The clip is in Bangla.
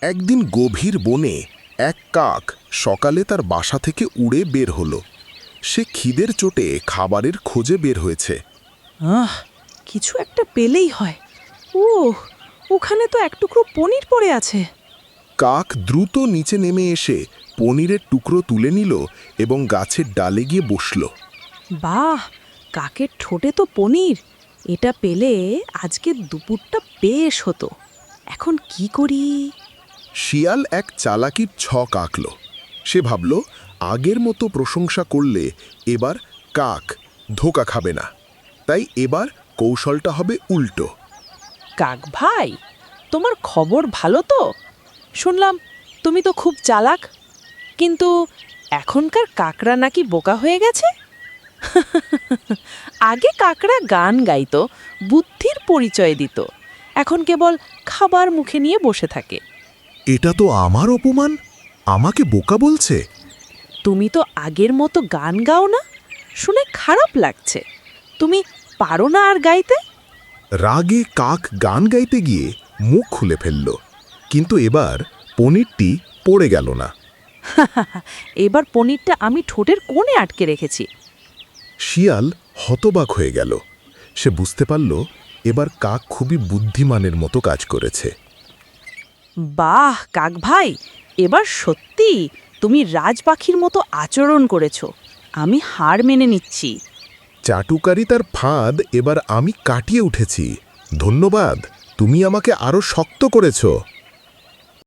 একদিন গভীর বনে এক কাক সকালে তার বাসা থেকে উড়ে বের হলো। সে খিদের চোটে খাবারের খোঁজে বের হয়েছে। কিছু একটা পেলেই হয়। ওখানে তো এক টুকরো পনির পড়ে আছে। কাক দ্রুত নিচে নেমে এসে পনিরের টুকরো তুলে নিল এবং গাছের ডালে গিয়ে বসল। বাহ, কাকের ঠোঁটে তো পনির। এটা পেলে আজকে দুপুরটা বেশ হতো। এখন কি করি? শিয়াল এক চালাকির ছক আঁকল। সে ভাবল, আগের মতো প্রশংসা করলে এবার কাক ধোঁকা খাবে না, তাই এবার কৌশলটা হবে উল্টো। কাক ভাই, তোমার খবর ভালো তো? শুনলাম তুমি তো খুব চালাক, কিন্তু এখনকার কাকড়া নাকি বোকা হয়ে গেছে। আগে কাকড়া গান গাইতো, বুদ্ধির পরিচয় দিত, এখন কেবল খাবার মুখে নিয়ে বসে থাকে। এটা তো আমার অপমান, আমাকে বোকা বলছে। তুমি তো আগের মতো গান গাও না, শুনে খারাপ লাগছে। তুমি পারো না আর গাইতে? রাগে কাক গান গাইতে গিয়ে মুখ খুলে ফেলল, কিন্তু এবার পনিরটি পড়ে গেল না। এবার পনিরটা আমি ঠোঁটের কোণে আটকে রেখেছি। শিয়াল হতবাক হয়ে গেল। সে বুঝতে পারল এবার কাক খুবই বুদ্ধিমানের মতো কাজ করেছে। বাহ কাক ভাই, এবার সত্যি তুমি রাজপাখির মতো আচরণ করেছো। আমি হার মেনে নিচ্ছি। চাটুকারি তার ফাঁদ এবার আমি কাটিয়ে উঠেছি। ধন্যবাদ, তুমি আমাকে আরো শক্ত করেছো।